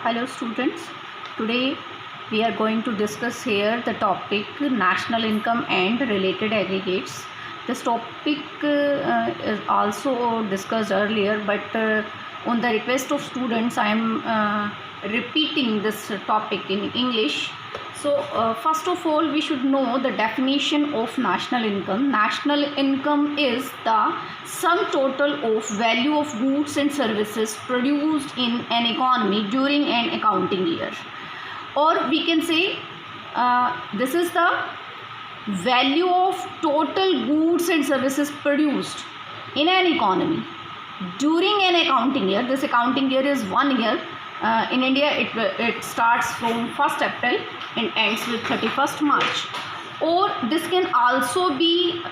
Hello students, today we are going to discuss here the topic national income and related aggregates. This topic is also discussed earlier, but on the request of students I am repeating this topic in English. So first of all, we should know the definition of national income. National income is the sum total of value of goods and services produced in an economy during an accounting year. Or we can say this is the value of total goods and services produced in an economy during an accounting year. This accounting year is 1 year. In India, it starts from 1st April and ends with 31st March. Or this can also be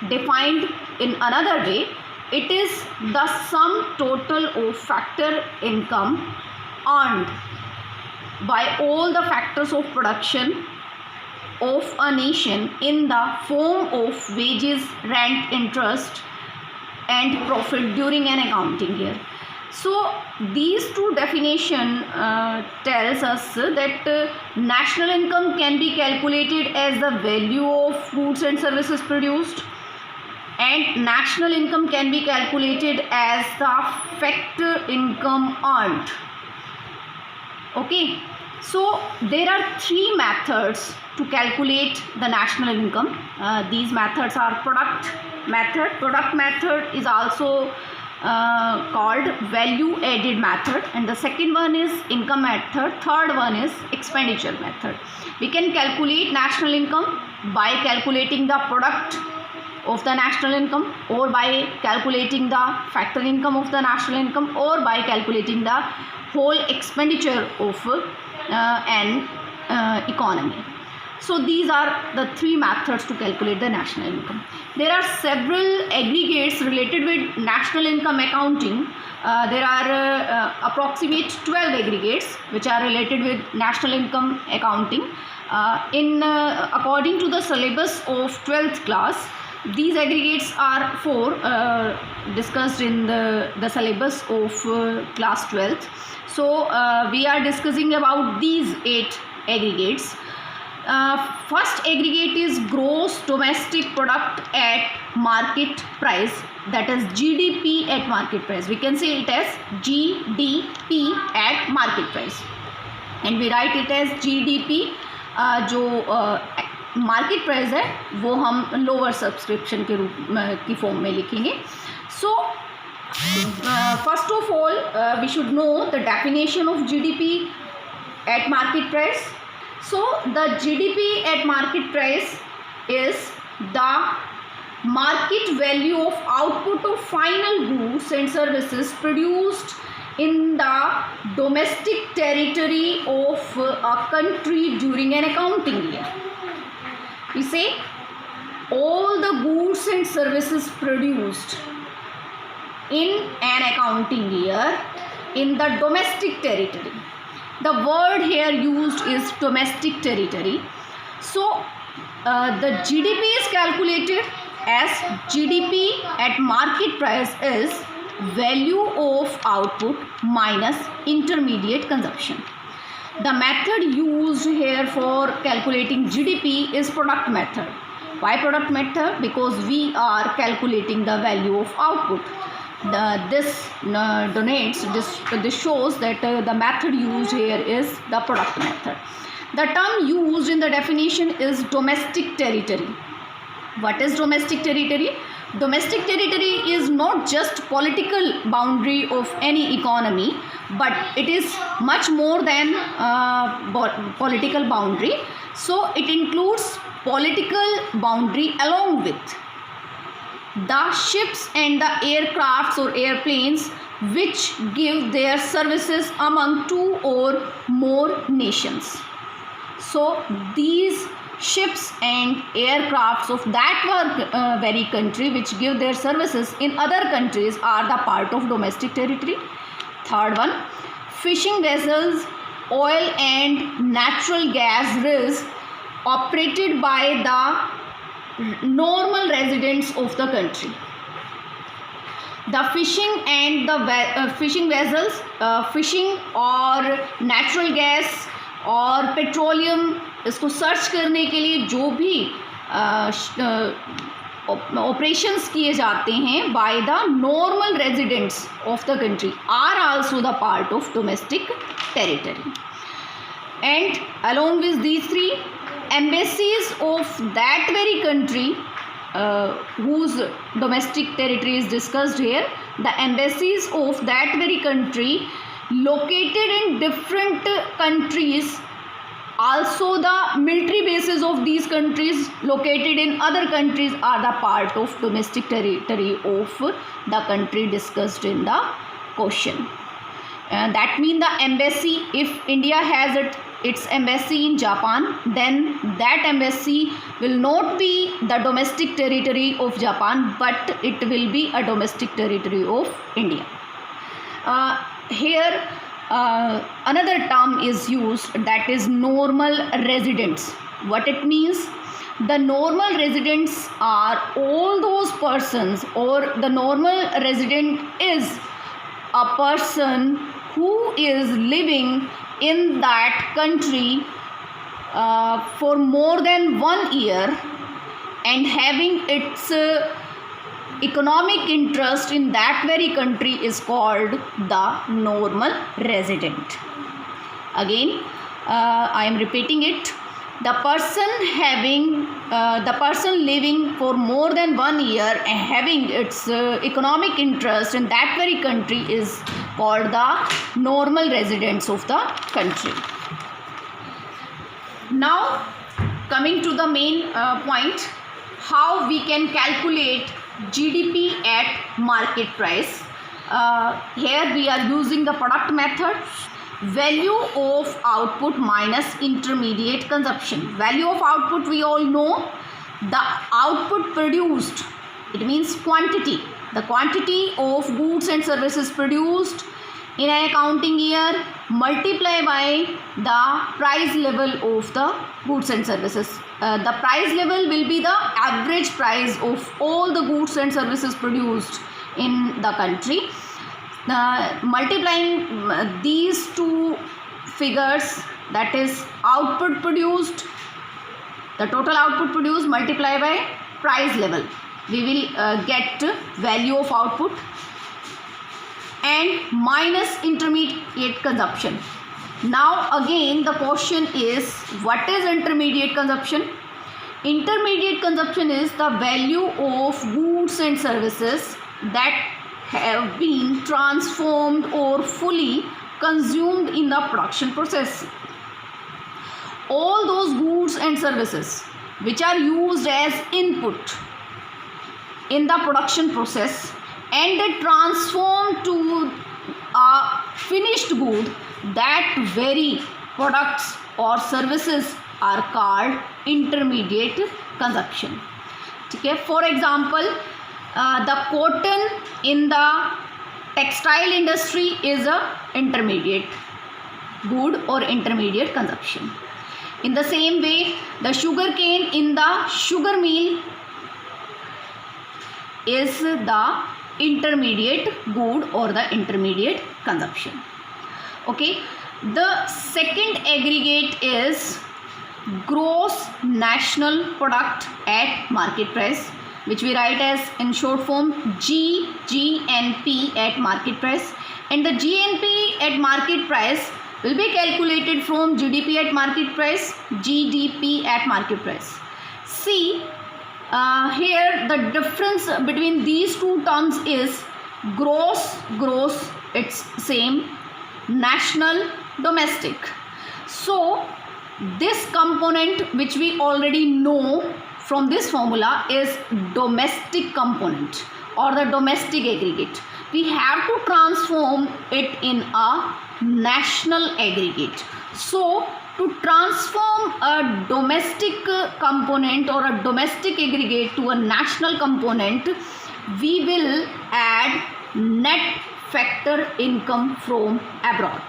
defined in another way. It is the sum total of factor income earned by all the factors of production of a nation in the form of wages, rent, interest and profit during an accounting year. So these two definition tells us that national income can be calculated as the value of goods and services produced, and national income can be calculated as the factor income earned. Okay, so there are three methods to calculate the national income. These methods are product method. Product method is also called value added method, and the second one is income method, third one is expenditure method. We can calculate national income by calculating the product of the national income, or by calculating the factor income of the national income, or by calculating the whole expenditure of an economy. So these are the three methods to calculate the national income. There are several aggregates related with national income accounting. There are approximate 12 aggregates which are related with national income accounting. According to the syllabus of 12th class, these aggregates are four discussed in the syllabus of class 12th. So we are discussing about these 8 aggregates. First aggregate is gross domestic product at market price, that is GDP at market price. We can say it as GDP at market price, and we write it as GDP. जो market price है वो हम lower subscription के रूप की form में लिखेंगे. So first of all we should know the definition of GDP at market price. So the GDP at market price is the market value of output of final goods and services produced in the domestic territory of a country during an accounting year. We say all the goods and services produced in an accounting year in the domestic territory. The word here used is domestic territory. So the GDP is calculated as GDP at market price is value of output minus intermediate consumption. The method used here for calculating GDP is product method. Why product method? Because we are calculating the value of output. This shows that the method used here is the product method. The term used in the definition is domestic territory. What is domestic territory? Domestic territory is not just political boundary of any economy, but it is much more than political boundary. So it includes political boundary along with the ships and the aircrafts or airplanes which give their services among 2 or more nations. So these ships and aircrafts of that very country which give their services in other countries are the part of domestic territory. Third one, fishing vessels, oil and natural gas rigs operated by the normal residents of the country. the fishing and the fishing vessels, fishing और natural gas और petroleum, इसको search करने के लिए जो भी operations किए जाते हैं by the normal residents of the country are also the part of domestic territory. And along with these three, embassies of that very country whose domestic territory is discussed here, the embassies of that very country located in different countries, also the military bases of these countries located in other countries are the part of domestic territory of the country discussed in the question. That means the embassy, if India has its embassy in Japan, then that embassy will not be the domestic territory of Japan, but it will be a domestic territory of India. Here another term is used, that is normal residents. What it means? The normal residents are all those persons, or the normal resident is a person who is living in that country for more than 1 year and having its economic interest in that very country is called the normal resident. Again, I am repeating it. The person living for more than 1 year and having its economic interest in that very country is called the normal residents of the country. Now coming to the main point, how we can calculate GDP at market price. Here we are using the product method. Value of output minus intermediate consumption. Value of output, we all know, the output produced, it means quantity, the quantity of goods and services produced in an accounting year multiply by the price level of the goods and services. The price level will be the average price of all the goods and services produced in the country. Multiplying these two figures, that is output produced, the total output produced multiply by price level, we will get value of output, and minus intermediate consumption. Now again the question is, what is intermediate consumption? Intermediate consumption is the value of goods and services that have been transformed or fully consumed in the production process. All those goods and services which are used as input in the production process and transformed to a finished good, that very products or services are called intermediate consumption. Okay? For example, the cotton in the textile industry is a intermediate good or intermediate consumption. In the same way, the sugar cane in the sugar mill is the intermediate good or the intermediate consumption. Okay, the second aggregate is gross national product at market price, which we write as in short form GNP at market price, and the GNP at market price will be calculated from GDP at market price, GDP at market price. See, here the difference between these two terms is gross, it's same, national, domestic. So this component which we already know from this formula is domestic component or the domestic aggregate. We have to transform it in a national aggregate. So to transform a domestic component or a domestic aggregate to a national component, we will add net factor income from abroad.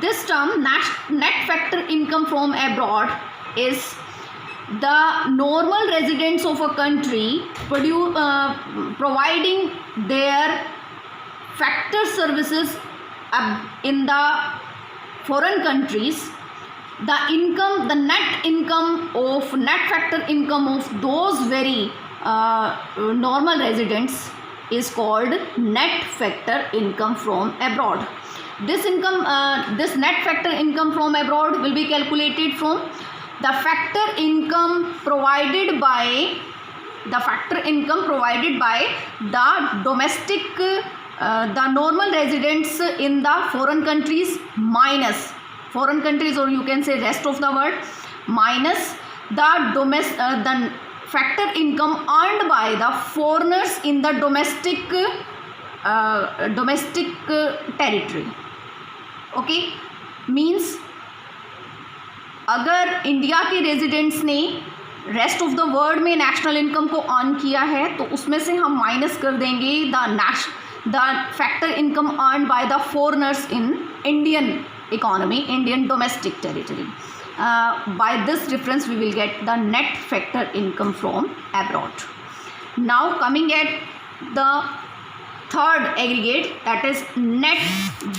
This term net factor income from abroad is the normal residents of a country providing their factor services in the foreign countries, the net factor income of those very normal residents is called net factor income from abroad. This net factor income from abroad will be calculated from the factor income provided by the domestic the normal residents in the foreign countries minus foreign countries, or you can say rest of the world, minus the factor income earned by the foreigners in the domestic territory. Okay, means अगर India के residents ने rest of the world में national income को earn किया है तो उसमें से हम माइनस कर देंगे the factor income earn by the foreigners in Indian economy, Indian domestic territory. By this difference we will get the net factor income from abroad. Now coming at the third aggregate, that is net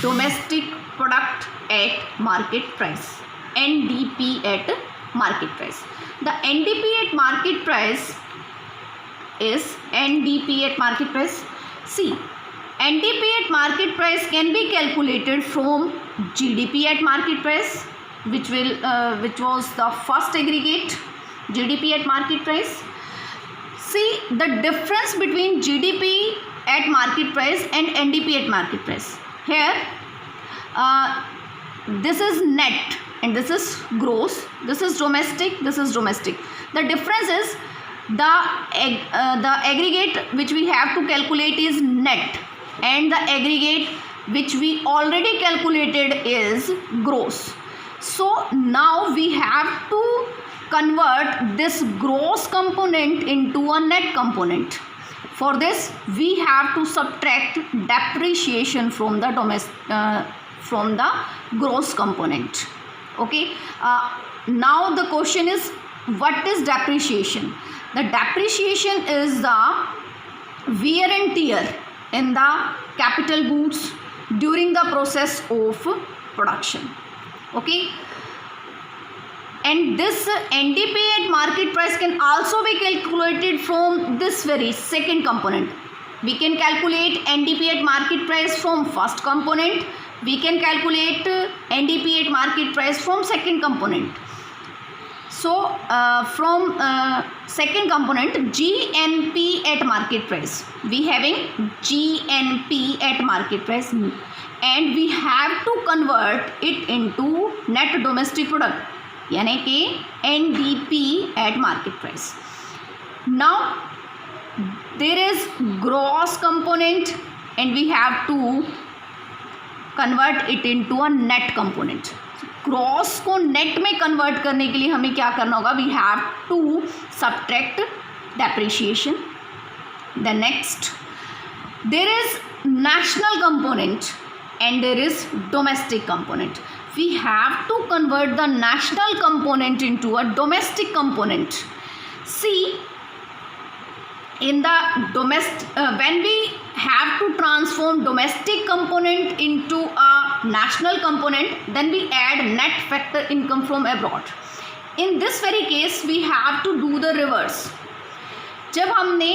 domestic product at market price, NDP at market price. The NDP at market price is NDP at market price. See, NDP at market price can be calculated from GDP at market price, which was the first aggregate, GDP at market price. See the difference between GDP at market price and NDP at market price. Here this is net and this is gross, this is domestic, this is domestic. The difference is the aggregate which we have to calculate is net and the aggregate which we already calculated is gross. So now we have to convert this gross component into a net component. For this we have to subtract depreciation from the gross component. Okay, now the question is, what is depreciation? The depreciation is the wear and tear in the capital goods during the process of production. Okay, and this NDP at market price can also be calculated from this very second component. We can calculate NDP at market price from first component, we can calculate NDP at market price from second component. So from second component, GNP at market price, we having GNP at market price, and we have to convert it into net domestic product, यानी कि NDP at market price. Now there is gross component and we have to convert it into a net component. Gross को net में convert करने के लिए हमें क्या करना होगा? We have to subtract depreciation. The next, there is national component and there is domestic component. We have to convert the national component into a domestic component. See, in the when we have to transform domestic component into a national component, then we add net factor income from abroad. In this very case we have to do the reverse. जब हमने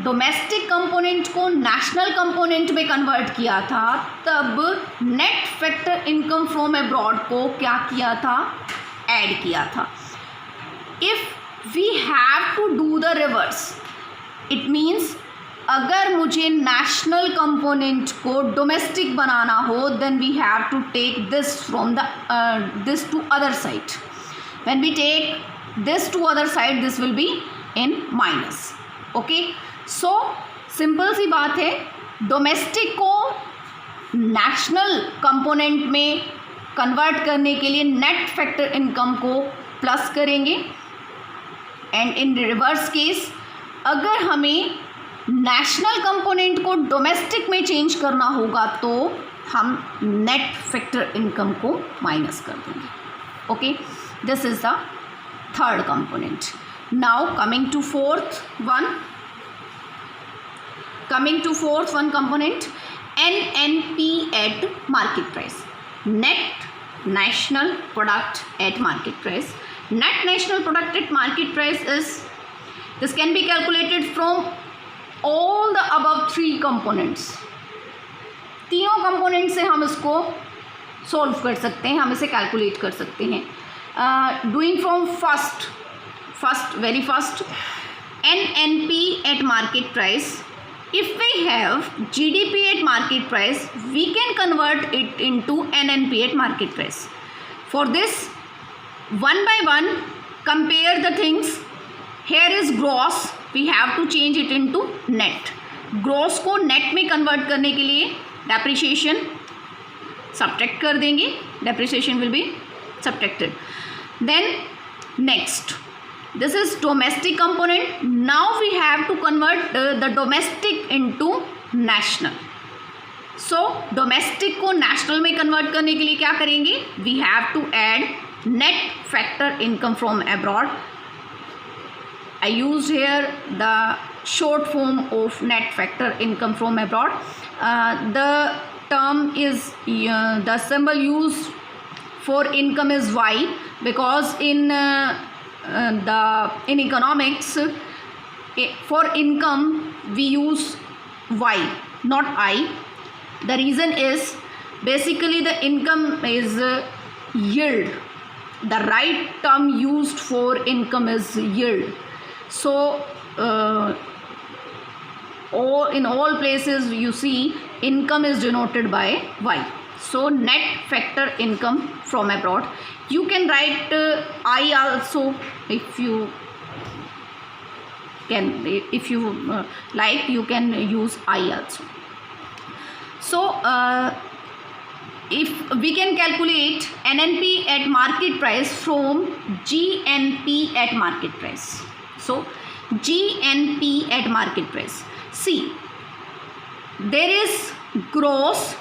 domestic component को national component में convert किया था, तब net factor income from abroad को क्या किया था? ऐड किया था. If we have to do the reverse, it means अगर मुझे नेशनल कंपोनेंट को डोमेस्टिक बनाना हो, then we have to take this from the this to other side. When we take this to other side, this will be in minus. Okay, so simple सी बात है, domestic को national component में convert करने के लिए net factor income को plus करेंगे, and in reverse case अगर हमें नेशनल कंपोनेंट को डोमेस्टिक में चेंज करना होगा तो हम नेट फैक्टर इनकम को माइनस कर देंगे. Okay, This is the third component. Now coming to fourth one component, NNP at market price, net national product at market price. Net national product at market price is, this can be calculated from all the above three components. तीनों component से हम इसको solve कर सकते हैं, हम इसे calculate कर सकते हैं. Doing from very first, NNP at market price. If we have GDP at market price, we can convert it into NNP at market price. For this, one by one, compare the things. Here is gross, we have to change it into net. Gross को net में convert करने के लिए depreciation subtract कर देंगे, depreciation will be subtracted. Then next, this is domestic component. Now we have to convert the domestic into national. So domestic को national में convert करने के लिए क्या करेंगे? We have to add net factor income from abroad. I used here the short form of net factor income from abroad. The term is the symbol used for income is Y, because in economics for income we use Y, not I. The reason is basically the income is yield. The right term used for income is yield. So in all places you see income is denoted by Y. So net factor income from abroad. You can write I also if you like, you can use I also. So if we can calculate NNP at market price from GNP at market price. So GNP at market price. See, there is gross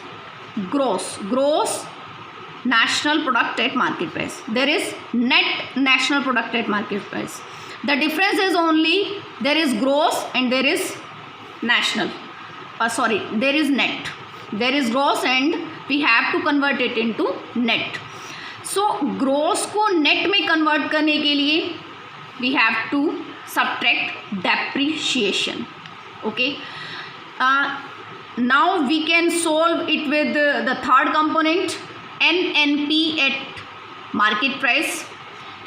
national product at market price. There is net national product at market price. The difference is only there is gross and there is national. There is net. There is gross and we have to convert it into net. So gross को net में convert करने के लिए we have to subtract depreciation. Okay. Now we can solve it with the third component, NNP at market price,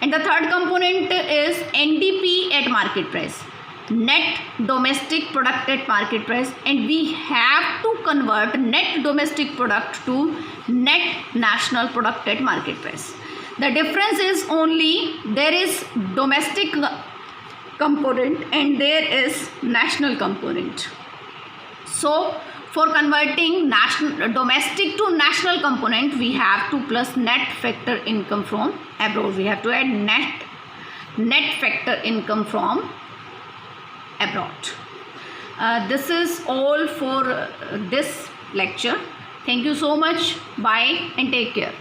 and the third component is NDP at market price, net domestic product at market price, and we have to convert net domestic product to net national product at market price. The difference is only there is domestic component and there is national component. So for converting domestic to national component, we have to plus net factor income from abroad. We have to add net factor income from abroad. This is all for this lecture. Thank you so much. Bye and take care.